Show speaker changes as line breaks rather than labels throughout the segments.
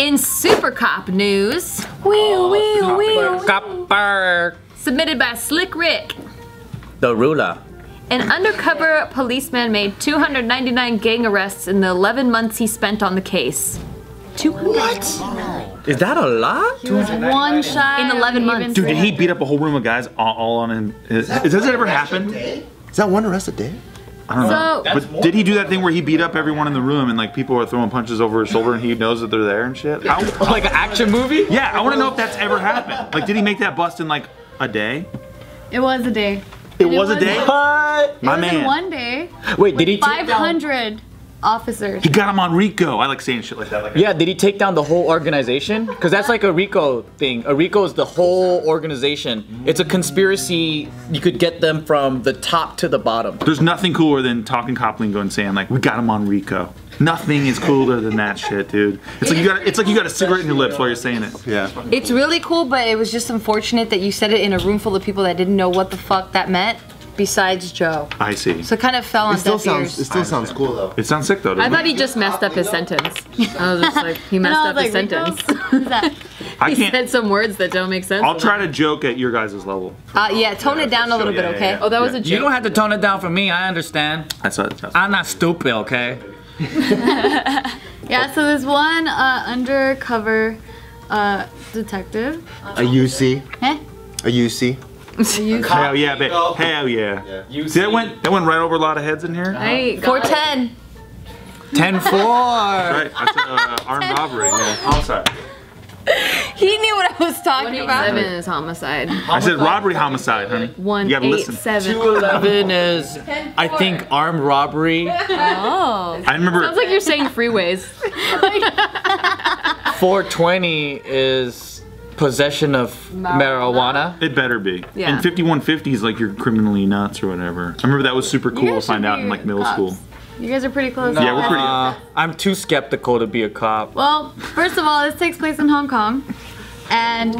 In Super Cop news,
Copper.
submitted by Slick Rick.
The ruler.
An undercover policeman made 299 gang arrests in the 11 months he spent on the case. 200.
What?
Is that a lot?
He was one shy
In 11 months.
Dude, did he beat up a whole room of guys all on him? Does that ever happen?
Is that one arrest a day?
I don't know. But did he do that thing where he beat up everyone in the room and like people are throwing punches over his shoulder and he knows that they're there and shit? How?
Like an action movie?
Yeah, I want to know if that's ever happened. Like, did he make that bust in like a day?
It was a day.
It was a day?
What?
My
It was in
man.
one day.
Wait, did he take down?
500 officers.
He got him on Rico. I like saying shit like that. Like
Yeah, did he take down the whole organization? Because that's like a RICO thing. A RICO is the whole organization. It's a conspiracy. You could get them from the top to the bottom.
There's nothing cooler than talking cop lingo and saying like, we got him on Rico. Nothing is cooler than that shit, dude. It's like you got a cigarette in your lips while you're saying it.
Yeah.
It's really cool, but it was just unfortunate that you said it in a room full of people that didn't know what the fuck that meant, besides Joe.
I see.
So it kind of fell on deaf ears.
It still sounds cool though.
It sounds sick though, doesn't
I thought
it?
he just messed up his sentence. I was just like, he messed up his sentence.
Who's that?
I
He
can't.
said some words that don't make sense.
I'll try to joke at your guys' level.
Yeah, tone it down a little bit,
Yeah,
okay?
yeah.
Oh, that was a
You
joke.
don't have to tone it down for me. I understand.
That's what.
I'm not stupid, okay?
Yeah, so there's one undercover detective.
A UC.
Eh?
A UC.
Hell yeah, babe. Hell yeah. See, that went right over a lot of heads in here.
Hey, 410.
10-4.
Right. That's armed robbery. Yeah. I'm sorry.
He knew what I was talking about.
7 is homicide.
I said robbery homicide, honey. You gotta listen.
187.
211 is, I think, armed robbery.
Oh.
I remember.
Sounds like you're saying freeways.
420 is possession of marijuana.
It better be.
Yeah.
And 5150 is like you're criminally nuts or whatever. I remember that was super cool to
guys
find
should
out in
be
like middle
cops.
school.
You guys are pretty close.
Yeah, we're pretty.
I'm too skeptical to be a cop.
Well, first of all, this takes place in Hong Kong. And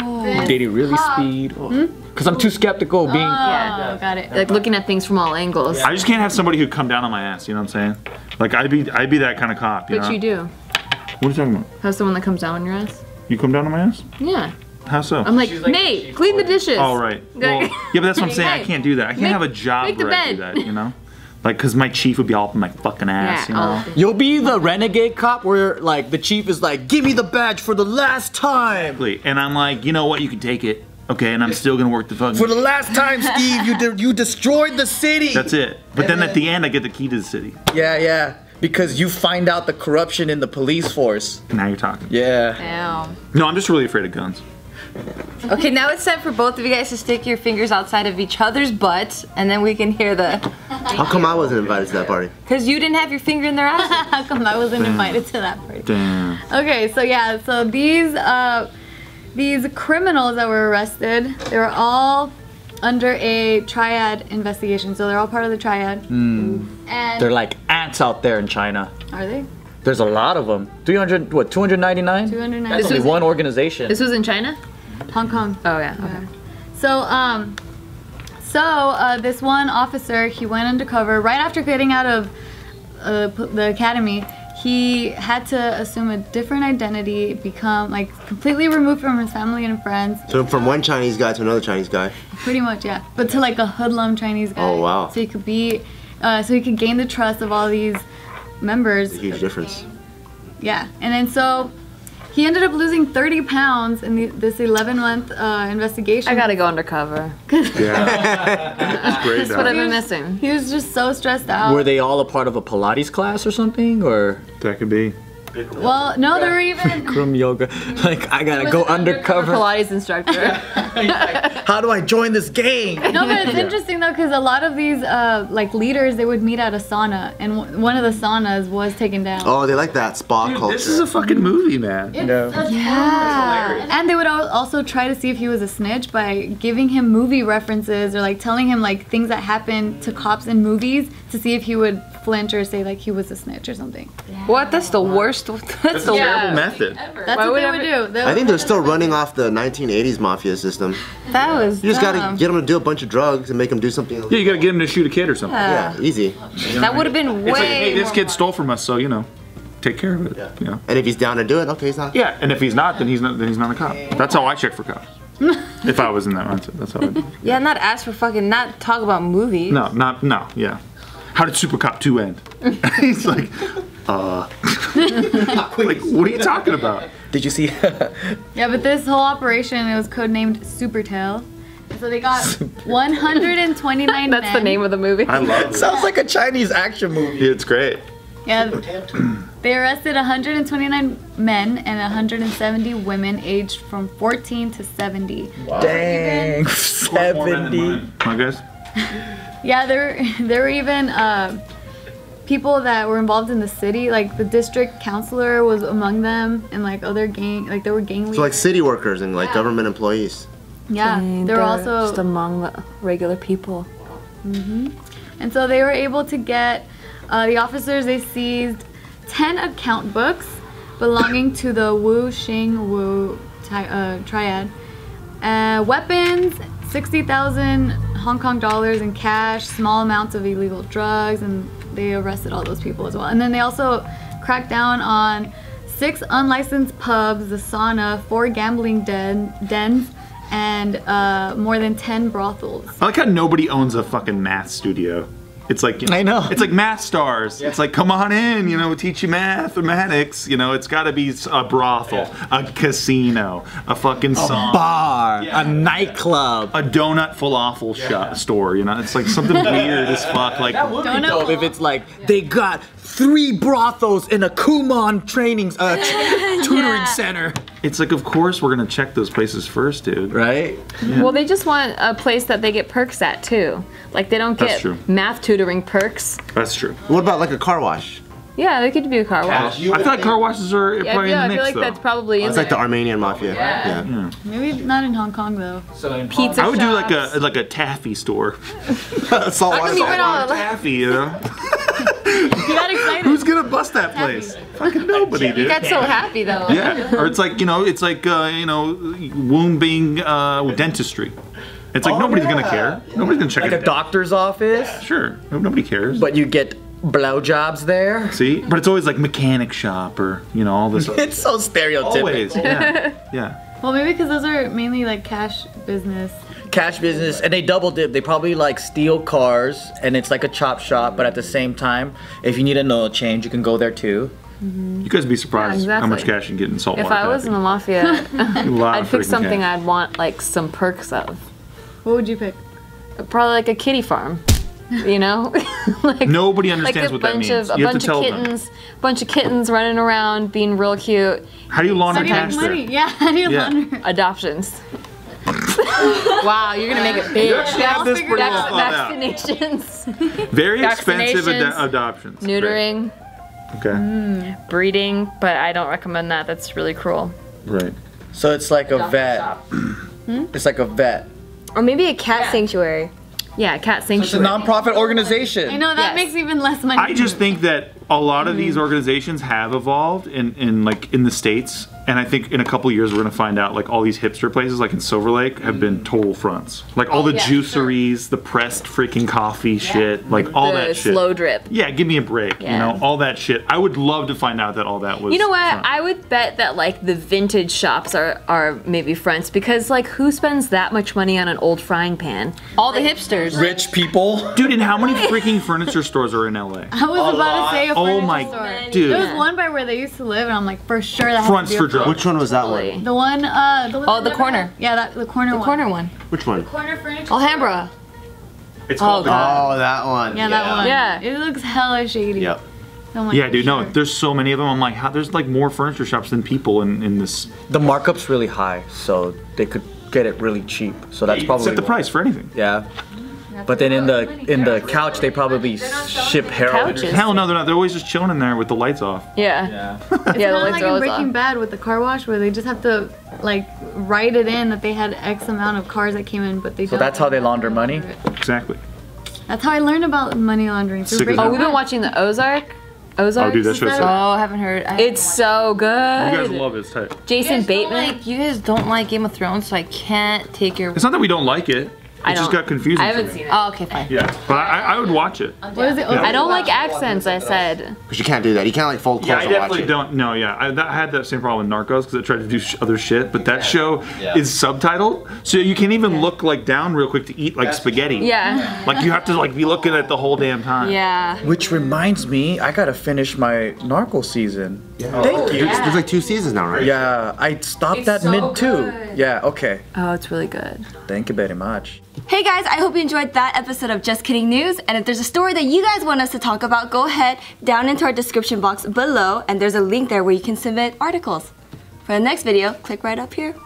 Did he really speed? Because I'm too skeptical of being.
Oh, got it.
Like looking at things from all angles.
I just can't have somebody who come down on my ass. You know what I'm saying? Like I'd be that kind of cop. You
But
know?
you do.
What are you talking about?
Have someone that comes down on your ass?
You come down on my ass?
Yeah.
How so?
I'm like, Nate, clean the dishes.
Oh right. Well, yeah, but that's what I'm saying. I can't do that. I can't have a job
make the
where I do
bed.
that. You know? Like, cause my chief would be all up in my fucking ass. You know?
You'll be the renegade cop where like the chief is like, give me the badge for the last time.
And I'm like, you know what? You can take it. Okay, and I'm still gonna work the fucking.
For the last time, Steve, you destroyed the city.
That's it. But then at the end, I get the key to the city.
Yeah. Because you find out the corruption in the police force.
Now you're talking.
Yeah.
Damn.
No, I'm just really afraid of guns.
Okay, now it's time for both of you guys to stick your fingers outside of each other's butts, and then we can hear the.
How come I wasn't invited to that party?
Because you didn't have your finger in their ass.
How come I wasn't invited to that party?
Damn.
Okay, so yeah, so these criminals that were arrested, they were all under a Triad investigation. So they're all part of the Triad. And
They're like ants out there in China.
are they?
There's a lot of them. 200, what, 299?
299.
That's only one organization.
This was in China?
Hong Kong.
Oh yeah. Okay.
So, this one officer, he went undercover right after getting out of the academy. He had to assume a different identity, become like completely removed from his family and friends.
So from one Chinese guy to another Chinese guy.
Pretty much, yeah. But to like a hoodlum Chinese guy.
Oh, wow.
So he could be, so he could gain the trust of all these members.
A huge difference.
Yeah, and then so he ended up losing 30 pounds in this 11-month investigation.
I gotta go undercover.
Yeah.
That's great.
That's what I've been missing.
He was just so stressed out.
Were they all a part of a Pilates class or something? Or
That could be.
Well, no, they were even.
Bikram yoga? Like, I gotta go undercover.
Pilates instructor.
How do I join this gang?
No, but it's interesting though, because a lot of these like leaders, they would meet at a sauna, and one of the saunas was taken down.
Oh, they like that spa culture.
This is a fucking movie, man.
Yeah, and they would also try to see if he was a snitch by giving him movie references or like telling him like things that happened to cops in movies to see if he would flinch or say like he was a snitch or something.
What? That's the worst. That's the
Terrible method.
That's what they would do.
I think they're still running off the 1980s mafia system.
That was.
You just
dumb.
gotta get them to do a bunch of drugs and make them do something.
Yeah, you gotta get him to shoot a kid or something.
Yeah, easy.
That would have been way.
It's like, hey, this
more
kid stole from us, so you know. take care of it.
Yeah.
You know?
And if he's down to do it, okay, he's not.
Yeah, and if he's not, then he's not a cop. That's how I check for cops. If I was in that mindset, that's how I do.
Yeah, not ask for fucking, not talk about movies.
No, yeah. How did Super Cop 2 end? He's like, like, what are you talking about?
Did you see?
Yeah, but this whole operation, it was codenamed Supertail. So they got 129
That's the
men.
name of the movie.
I love it.
Sounds like a Chinese action movie.
It's great.
Yeah, they arrested 129 men and 170 women aged from 14 to 70.
Dang, 70.
My guys?
Yeah, there were even people that were involved in the city, like the district counselor was among them, and like other gang, like there were gang leaders.
So like city workers and like government employees.
Yeah,
Dang,
they were
they're
also
just among the regular people.
And so they were able to get, the officers, they seized 10 account books belonging to the Wu Xing Wu Triad. Weapons, 60,000 Hong Kong dollars in cash, small amounts of illegal drugs, and they arrested all those people as well. And then they also cracked down on 6 unlicensed pubs, the sauna, 4 gambling dens, and more than 10 brothels.
I like how nobody owns a fucking math studio. It's like,
I know.
It's like math stars. Yeah. It's like, come on in, you know, we'll teach you mathematics. You know, it's got to be a brothel, a casino, a fucking sauna,
Bar, a nightclub.
a donut falafel store. You know, it's like something weird as fuck. Like,
Donut
Dope if it's like they got 3 brothels in a Kumon training tutoring center,
it's like, of course we're gonna check those places first, dude.
right?
Well, they just want a place that they get perks at too. Like they don't
That's
get
true.
math tutoring perks.
That's true.
What about like a car wash?
Yeah, they could be a car wash.
I feel like car washes are
Yeah,
probably
I
in the
feel
mix
like
though.
that's probably in
It's like the
there.
Armenian mafia. Yeah.
Maybe not in Hong Kong though.
Pizza
I would do
shops.
like a taffy store.
Salt water.
Keep it all.
Taffy, you know?
You got excited.
Who's gonna bust that place? Fucking nobody,
You
dude.
got so happy though.
Yeah, or it's like, you know, womb being dentistry. It's like nobody's gonna care. Nobody's gonna check
Like
it.
a doctor's office,
Sure, nobody cares.
but you get blowjobs there.
See, but it's always like mechanic shop or you know all this.
It's so stereotypical.
Always, yeah.
Well, maybe because those are mainly like cash business.
Cash business, and they double dip. They probably like steal cars, and it's like a chop shop. But at the same time, if you need an oil change, you can go there too.
You guys be surprised
Yeah,
how much
exactly.
cash you can get in saltwater.
If I was in the mafia, I'd pick something
Cash.
I'd want like some perks of.
What would you pick?
Probably like a kitty farm. You know? like
Nobody
like
understands
a
what that
bunch
means.
of
You have to tell
bunch of kittens running around being real cute.
them. How do you launder
How do you make
cash there?
money? Yeah, how do you
Yeah.
launder?
Adoptions. Wow, you're gonna make it big.
have this pretty well thought out.
Vaccinations,
Very expensive
Vaccinations,
adoptions.
neutering,
Okay.
breeding, but I don't recommend that. That's really cruel.
Right.
So it's like a vet. It's like a vet.
Or maybe a cat sanctuary.
Yeah, cat
It's a
sanctuary.
non-profit organization.
I know that
Yes.
makes even less money.
I just think that a lot of these organizations have evolved in the States, and I think in a couple years we're gonna find out like all these hipster places like in Silver Lake have been total fronts. Like all the
yeah,
juiceries, the pressed freaking coffee shit, like all
the
that shit.
slow drip.
Yeah, give me a break. You
Yeah.
know, all that shit. I would love to find out that all that was.
You know what?
front.
I would bet that like the vintage shops are maybe fronts because like who spends that much money on an old frying pan?
All the hipsters.
Rich people.
Dude, and how many freaking furniture stores are in LA?
I was about to say a
Oh
furniture
my
store.
dude.
There was one by where they used to live, and I'm like, for sure that
Fronts
has
for
to be a
drugs.
Which one was that one?
The one, the one
Oh,
that
the
never
corner.
had- Yeah, that the corner one.
Corner one.
Which one?
Corner furniture.
Alhambra.
It's called.
Oh, that one.
Yeah, that one.
Yeah.
It looks hella shady.
Yep.
I'm like,
Yeah,
for
dude. No,
sure.
there's so many of them. I'm like, how? There's like more furniture shops than people in this.
The markup's really high, so they could get it really cheap. So that's probably
Set the price for anything.
Yeah. But then in the couch they probably ship heroin.
Couches.
Hell no, they're not. They're always just chilling in there with the lights off.
Yeah.
Yeah.
It's
Yeah, the
kind of
lights
like
are
in
always
Breaking
on.
Bad with the car wash, where they just have to like write it in that they had X amount of cars that came in, but they
So
don't.
that's how they launder money?
Exactly.
That's how I learned about money laundering. through
Sick as
Breaking
Oh, we've been
Bad.
watching the Ozark.
Oh,
Ozark.
dude, that show's so.
Oh, I haven't heard.
It's so good.
You guys love it. It's tight.
Jason Bateman.
You guys don't like Game of Thrones, so I can't take your.
It's not that we don't like it. It just got confusing.
I haven't
for me.
seen it.
Oh, okay, fine.
Yeah, but I would watch it.
What is it?
I don't like accents, I said.
Because you can't do that. You can't like fold clothes
Yeah, I
and watch
definitely
it.
don't. No, yeah, I had that same problem with Narcos because I tried to do other shit, but that show is subtitled, so you can't even look like down real quick to eat like spaghetti.
Yeah.
Like you have to like be looking at the whole damn time.
Yeah.
Which reminds me, I gotta finish my Narco season. Thank you.
There's like 2 seasons now, right?
Yeah, I stopped at
so
mid 2.
good.
Yeah, okay.
Oh, it's really good.
Thank you very much.
Hey guys, I hope you enjoyed that episode of Just Kidding News. And if there's a story that you guys want us to talk about, go ahead down into our description box below, and there's a link there where you can submit articles. For the next video, click right up here.